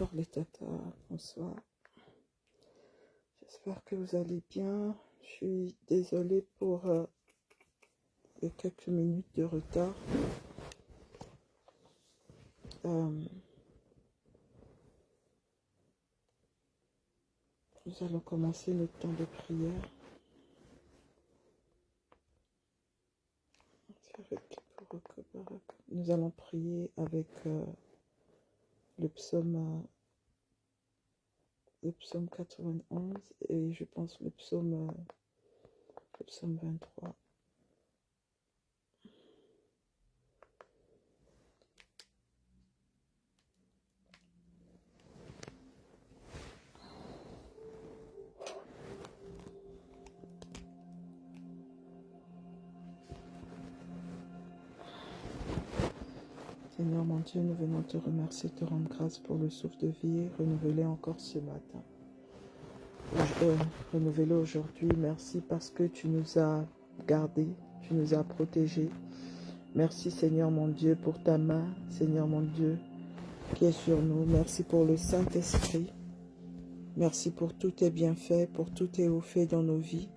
Bonsoir les tatas, bonsoir. J'espère que vous allez bien. Je suis désolée pour les quelques minutes de retard. Nous allons commencer notre temps de prière. Nous allons prier avec le psaume 91 et je pense le psaume 23. Seigneur mon Dieu, nous venons te remercier, te rendre grâce pour le souffle de vie renouvelé encore ce matin. Renouvelé aujourd'hui, merci parce que tu nous as gardés, tu nous as protégés. Merci Seigneur mon Dieu pour ta main, Seigneur mon Dieu, qui est sur nous. Merci pour le Saint-Esprit. Merci pour tous tes bienfaits, pour tous tes hauts faits dans nos vies.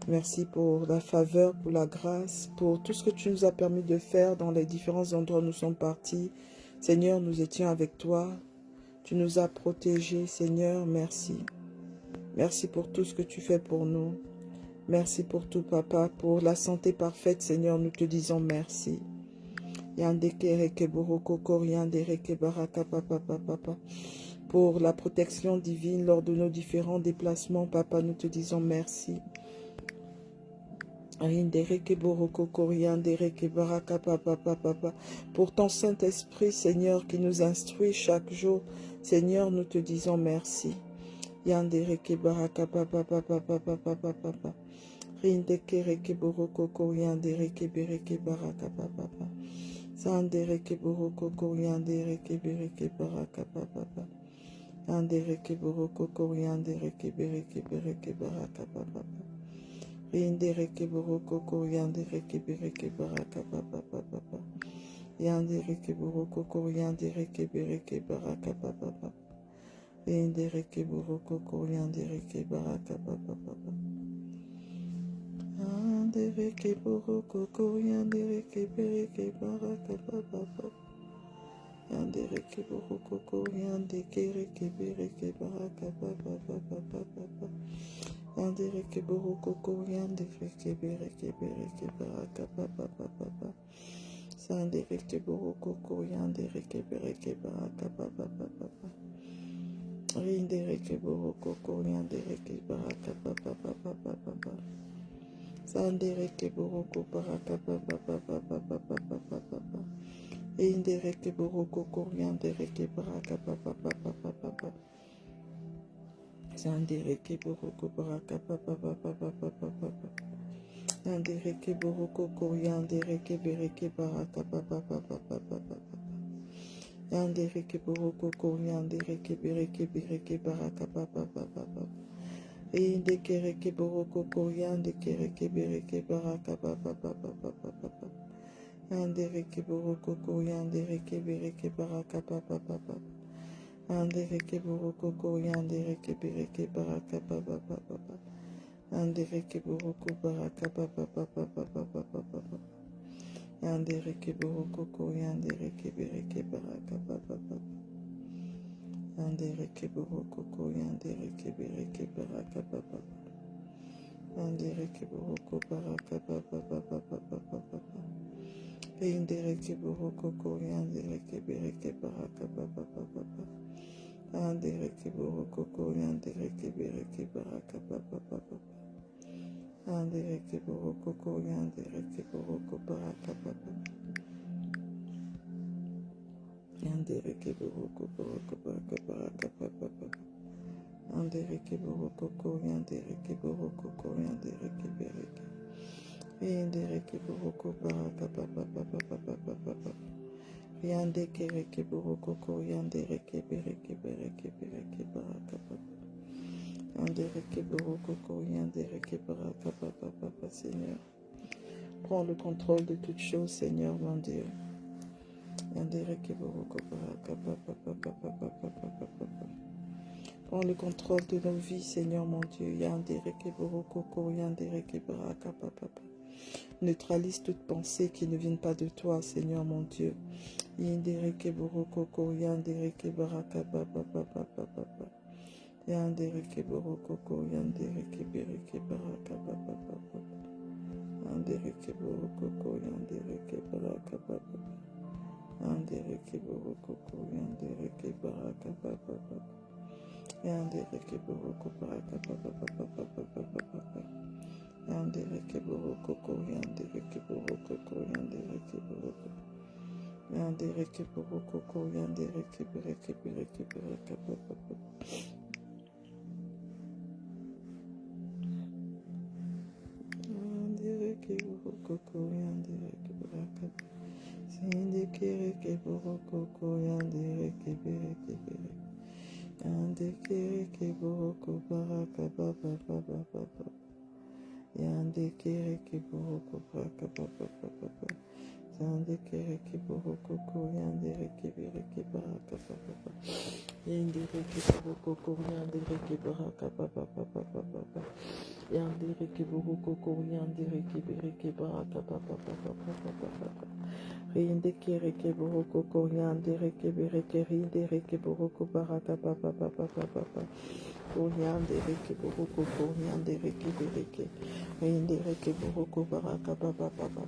Merci pour la faveur, pour la grâce, pour tout ce que tu nous as permis de faire dans les différents endroits où nous sommes partis. Seigneur, nous étions avec toi. Tu nous as protégés, Seigneur, merci. Merci pour tout ce que tu fais pour nous. Merci pour tout, Papa, pour la santé parfaite, Seigneur, nous te disons merci. Pour la protection divine lors de nos différents déplacements, Papa, nous te disons merci. Pour ton Saint-Esprit, Seigneur, qui nous instruit chaque jour, Seigneur, nous te disons merci. Yandere ke boroko koriandere ke bereke baraka papa papa. Yandere ke boroko koriandere ke bereke baraka papa papa. Yandere ke boroko koriandere ke baraka papa papa. Yandere ke boroko koriandere ke bereke baraka papa papa. Yandere ke boroko koriandere ke bereke baraka papa papa papa. Yandere ke boroko koriandere ke bereke baraka papa papa. Sandere ke boroko koriandere ke bereke baraka papa papa. Rindere ke boroko koriandere ke baraka papa papa papa. Sandere ke boroko baraka papa papa papa papa. Rindere ke boroko koriandere ke baraka papa papa papa. Sandere ke boroko baraka papa papa papa. Sandere ke boroko koriandere ke bereke baraka papa papa papa. Sandere ke boroko koriandere ke bereke baraka papa papa. Inde kere ke boroko koriandere ke bereke baraka papa papa papa. Sandere ke boroko koriandere ke bereke baraka papa papa. Andere ke boroko koriandere ke bereke baraka papa papa. Andere ke boroko baraka papa papa papa papa. Andere ke boroko koriandere ke bereke baraka papa papa. Andere ke boroko koriandere ke bereke baraka papa. Andere ke boroko baraka papa papa papa. Andere ke boroko koriandere ke bereke baraka papa papa. Andere ke boroko koriandere ke bereke baraka papa papa. Andere ke boroko koriandere ke boroko baraka papa. Andere ke boroko baraka papa papa. Andere ke boroko koriandere ke boroko koriandere ke bereke. Andere ke boroko baraka papa papa papa. Yande kere ke boroko koriandere ke bereke baraka papa. Andere ke boroko koriandere ke baraka papa Seigneur. Prends le contrôle de toutes choses, Seigneur mon Dieu. Yandere Keboroko Baraka Papa Papa Papa Papa Papa. Prends le contrôle de nos vies, Seigneur mon Dieu. Yandere Keboroko Yandere Kebaraka Papa Papa. Neutralise toute pensée qui ne vient pas de toi, Seigneur mon Dieu. Yandere Keboroko Yandere Kebaraka Papa Papa Papa. Yandere Keboroko Yandere Kebaraka Papa Papa. Yandere Keboroko Yandere Kebaraka Papa. Yandere Keboroko Yandere Kebaraka Papa. Yandere Keboroko Baraka Papa Papa Papa Papa. Yandere Keboroko Yandere Keboroko Yandere Keboroko. Yandere Keboroko Yandere Kebaraka Papa. Yandere Keboroko Yandere Kebaraka. Sindikere Keboroko Yandere Kebaraka. Yandere Keboroko Baraka Papa Papa Papa. Yandere Keboroko Baraka Papa Papa. Yandere Keboroko Yandere Kebaraka Papa. Yandere Keboroko Yandere Kebaraka Papa Papa. Yandere Keboroko Yandere Kebaraka Papa Papa. Yandere Keboroko Yandere Keboroko Baraka Papa Papa. Yandere Keboroko Yandere Keboroko Baraka Papa Papa.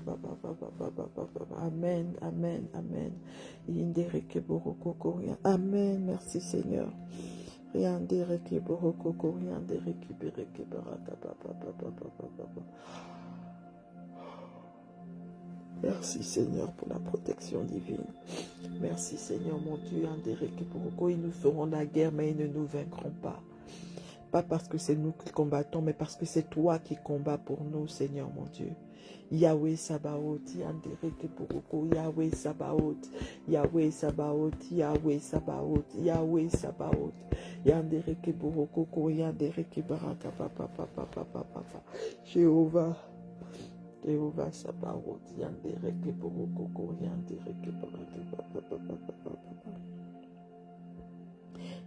Amen, amen, amen. Yandere Keboroko. Amen, merci Seigneur. Yandere Keboroko Yandere Kebaraka Papa. Merci Seigneur pour la protection divine. Merci Seigneur mon Dieu. Yandere Keboroko, ils nous feront la guerre mais ils ne nous vaincront pas. Pas parce que c'est nous qui combattons, mais parce que c'est toi qui combats pour nous, Seigneur mon Dieu. Yahweh Sabaoth, Yandere Keboroko, Yahweh Sabaoth, Yahweh Sabaoth, Yahweh Sabaoth, Yahweh Sabaoth, Yandere Keboroko, Yandere Kebaraka Papa, Jéhovah Sabaoth, Yandere Keboroko, Yandere Kebaraka Papa.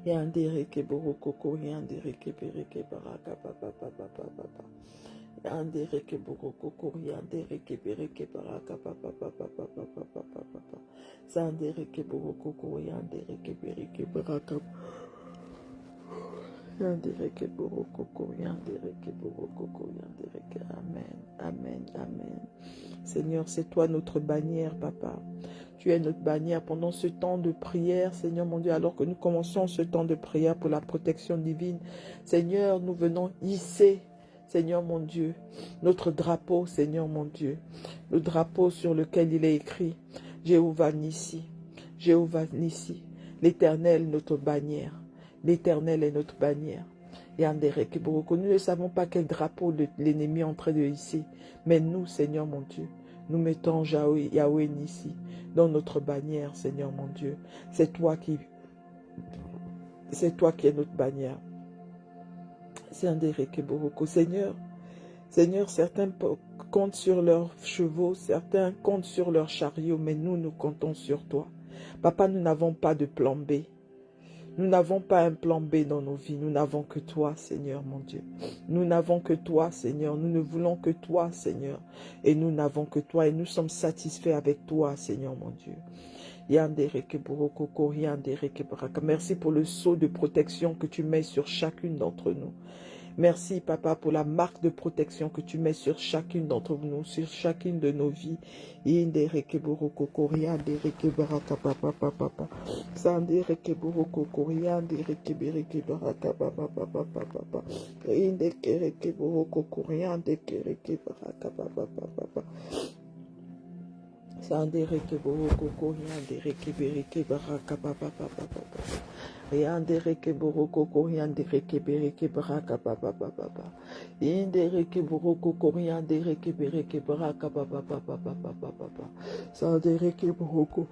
Yandere Keboroko, Yandere Kebaraka Papa. Yandere Keboroko, Yandere Kebaraka Papa. Sandere Keboroko, Yandere Kebaraka. Yandere Keboroko, Yandere Keboroko, Yandere. Amen, amen, amen. Seigneur, c'est toi notre bannière, Papa. Tu es notre bannière pendant ce temps de prière, Seigneur mon Dieu, alors que nous commençons ce temps de prière pour la protection divine. Seigneur, nous venons hisser, Seigneur mon Dieu, notre drapeau, Seigneur mon Dieu, le drapeau sur lequel il est écrit Jéhovah Nissi, l'Éternel notre bannière, l'Éternel est notre bannière. Yandere Keboroko, nous ne savons pas quel drapeau l'ennemi est en train de hisser, mais nous, Seigneur mon Dieu, nous mettons Yahweh Nissi dans notre bannière, Seigneur mon Dieu. C'est toi qui es notre bannière. Yandere Keboroko, Seigneur, certains comptent sur leurs chevaux, certains comptent sur leurs chariots, mais nous comptons sur toi. Papa, nous n'avons pas de plan B. Nous n'avons pas un plan B dans nos vies. Nous n'avons que toi, Seigneur, mon Dieu. Nous n'avons que toi, Seigneur. Nous ne voulons que toi, Seigneur. Et nous n'avons que toi. Et nous sommes satisfaits avec toi, Seigneur, mon Dieu. Yandere Keboroko, Yandere Kebaraka. Merci pour le sceau de protection que tu mets sur chacune d'entre nous. Merci, Papa, pour la marque de protection que tu mets sur chacune d'entre nous, sur chacune de nos vies. Yandere Keboroko, Yandere Kebaraka Papa. Sandere Keboroko, Yandere Kebaraka Papa. Yandere Keboroko, Yandere Kebaraka Papa. Sandere Keboroko, Yandere Kebaraka Papa. Yandere Keboroko, Yandere Kebaraka Papa. Yandere Keboroko, Yandere Kebaraka Papa. Sandere Keboroko,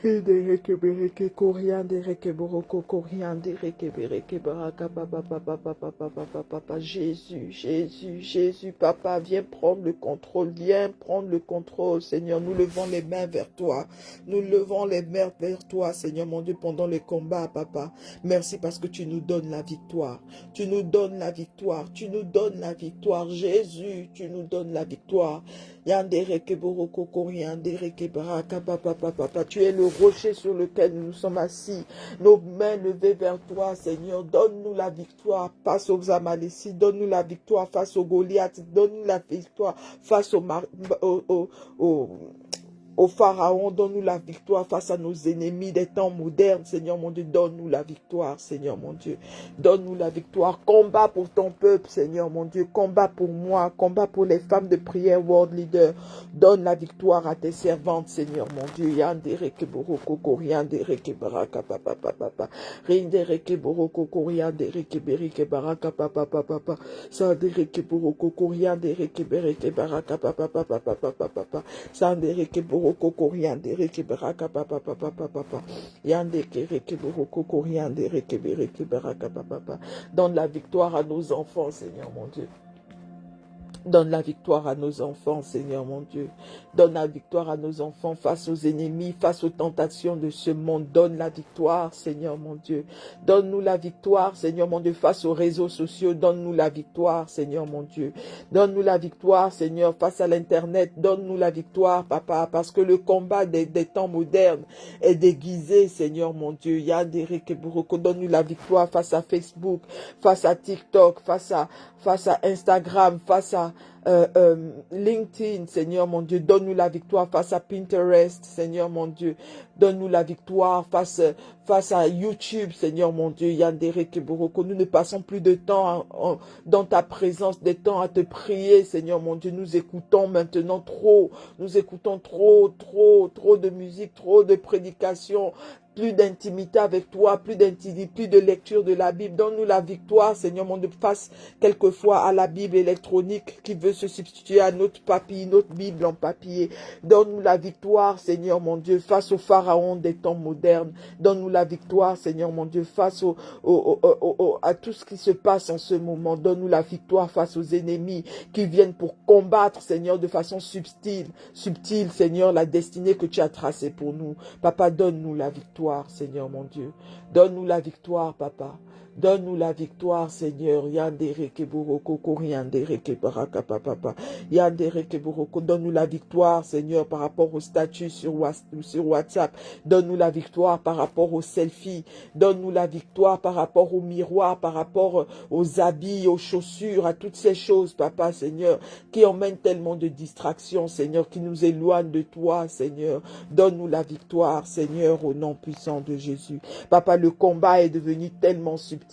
Dereke bereke koriande reke boroko koriande reke bereke baraka papa papa papa papa papa papa Jésus Jésus Jésus papa viens prendre le contrôle, viens prendre le contrôle Seigneur, nous levons les mains vers toi, nous levons les mains vers toi Seigneur mon Dieu pendant le combat papa. Merci parce que tu nous donnes la victoire, tu nous donnes la victoire, tu nous donnes la victoire Jésus, tu nous donnes la victoire. Yandereke boroko koriande reke baraka papa papa papa, tu es le rocher sur lequel nous sommes assis, nos mains levées vers toi, Seigneur. Donne-nous la victoire face aux Amalécites, donne-nous la victoire face aux Goliath, donne-nous la victoire face au Pharaon, donne-nous la victoire face à nos ennemis des temps modernes, Seigneur mon Dieu, donne-nous la victoire, Seigneur mon Dieu, donne-nous la victoire, combat pour ton peuple, Seigneur mon Dieu, combat pour moi, combat pour les femmes de prière, World Leader, donne la victoire à tes servantes, Seigneur mon Dieu, Yandereke boroko koriandereke baraka papa papa, Rindereke boroko koriandereke bereke baraka papa papa, Sandereke boroko koriandereke bereke baraka papa papa papa, Sandereke boroko Kokoriande reke baraka papa papa papa yande reke boroko koriande reke bereke baraka papa. Donne la victoire à nos enfants Seigneur mon Dieu. Donne la victoire à nos enfants, Seigneur mon Dieu. Donne la victoire à nos enfants face aux ennemis, face aux tentations de ce monde. Donne la victoire, Seigneur mon Dieu. Donne-nous la victoire, Seigneur mon Dieu, face aux réseaux sociaux. Donne-nous la victoire, Seigneur mon Dieu. Donne-nous la victoire, Seigneur, face à l'Internet. Donne-nous la victoire, Papa, parce que le combat des temps modernes est déguisé, Seigneur mon Dieu. Donne-nous la victoire face à Facebook, face à TikTok, face à Instagram, face à LinkedIn, Seigneur mon Dieu, donne-nous la victoire face à Pinterest, Seigneur mon Dieu, donne-nous la victoire face à YouTube, Seigneur mon Dieu, Yandere Keboroko, nous ne passons plus de temps dans ta présence, des temps à te prier, Seigneur mon Dieu, nous écoutons maintenant trop de musique, trop de prédications, plus d'intimité avec toi, plus de lecture de la Bible. Donne-nous la victoire, Seigneur mon Dieu, face quelquefois à la Bible électronique qui veut se substituer à notre papier, notre Bible en papier. Donne-nous la victoire, Seigneur mon Dieu, face au pharaon des temps modernes. Donne-nous la victoire, Seigneur mon Dieu, face à tout ce qui se passe en ce moment. Donne-nous la victoire face aux ennemis qui viennent pour combattre, Seigneur, de façon subtile, Seigneur, la destinée que tu as tracée pour nous. Papa, donne-nous la victoire, Seigneur mon Dieu. Donne-nous la victoire, Papa. Donne-nous la victoire, Seigneur. Yandere Keboroko, Koriandere Kebaraka, Papa. Yandere Keboroko, donne-nous la victoire, Seigneur, par rapport au statut sur WhatsApp. Donne-nous la victoire par rapport aux selfies. Donne-nous la victoire par rapport au miroir, par rapport aux habits, aux chaussures, à toutes ces choses, Papa, Seigneur, qui emmènent tellement de distractions, Seigneur, qui nous éloignent de toi, Seigneur. Donne-nous la victoire, Seigneur, au nom puissant de Jésus. Papa, le combat est devenu tellement subtil.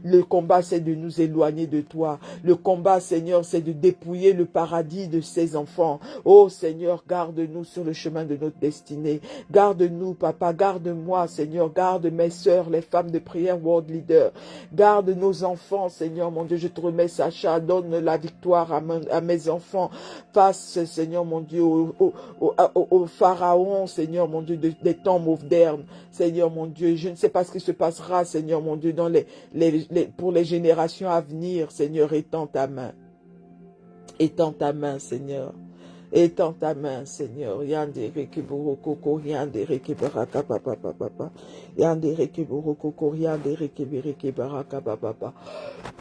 Le combat, c'est de nous éloigner de toi. Le combat, Seigneur, c'est de dépouiller le paradis de ses enfants. Oh, Seigneur, garde-nous sur le chemin de notre destinée. Garde-nous, Papa. Garde-moi, Seigneur. Garde mes sœurs, les femmes de prière, World Leader. Garde nos enfants, Seigneur, mon Dieu. Je te remets Sacha. Donne la victoire à mes enfants face, Seigneur, mon Dieu, au pharaon, Seigneur, mon Dieu, des temps modernes. Seigneur, mon Dieu, je ne sais pas ce qui se passera, Seigneur, mon Dieu, dans pour les générations à venir, Seigneur, étends ta main. Étends ta main, Seigneur. Étends ta main, Seigneur. Yandere Keboroko, Koriandere Kebaraka, Papa. Yandere Keboroko, Koriandere Kebereke Baraka, Papa.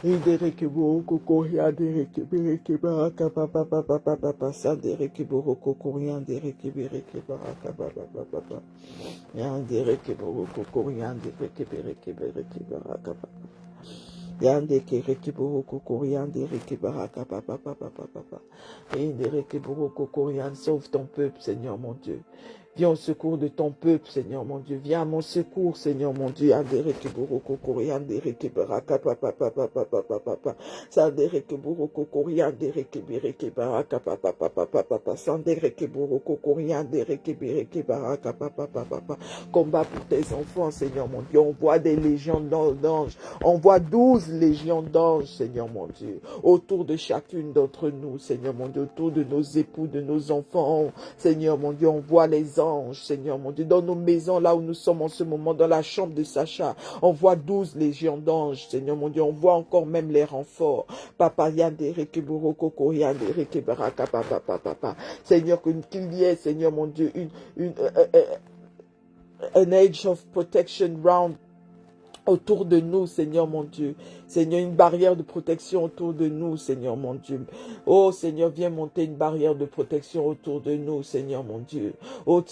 Yandere Keboroko, Koriandere Kebereke Baraka, Papa. Sandere Keboroko, Koriandere Kebereke Baraka, Papa. Yandere Keboroko, Koriandere Kebereke Baraka, Papa. Yande kereke boroko koriande reke baraka papa. Yande reke boroko koriande, sauve ton peuple, Seigneur mon Dieu. Viens au secours de ton peuple, Seigneur mon Dieu. Viens à mon secours, Seigneur mon Dieu. Yande reke boroko koriande reke baraka papa. Sande reke boroko koriande reke bereke baraka papa. Sande reke boroko koriande reke bereke baraka papa. Combat pour tes enfants, Seigneur mon Dieu. On voit des légions d'anges. On voit 12 légions d'anges, Seigneur mon Dieu, autour de chacune d'entre nous, Seigneur mon Dieu, autour de nos époux, de nos enfants, Seigneur mon Dieu, on voit les anges d'anges, Seigneur mon Dieu, dans nos maisons, là où nous sommes en ce moment, dans la chambre de Sacha. On voit 12 légions d'anges, Seigneur mon Dieu. On voit encore même les renforts. Papa, yandere keburo koko, yandere kebaraka, papa, papa. Seigneur, qu'il y ait, Seigneur mon Dieu, an age of protection round autour de nous, Seigneur mon Dieu. Seigneur, une barrière de protection autour de nous, Seigneur mon Dieu. Oh Seigneur, viens monter une barrière de protection autour de nous, Seigneur mon Dieu. Oh,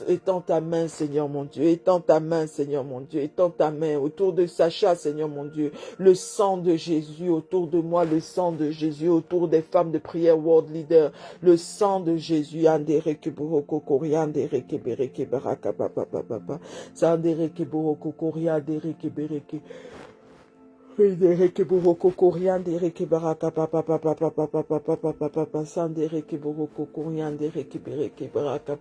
étends ta main, Seigneur mon Dieu. Étends ta main, Seigneur mon Dieu. Étends ta main autour de Sacha, Seigneur mon Dieu. Le sang de Jésus autour de moi, le sang de Jésus autour des femmes de prière World Leader. Le sang de Jésus. Andere keburoko koria, andere kebereke baraka papa papa. Sandere keburoko koria, andere kebereke. Dereke buroko korian dereke baraka papa papa papa papa papa papa papa san dereke buroko korian dereke bereke baraka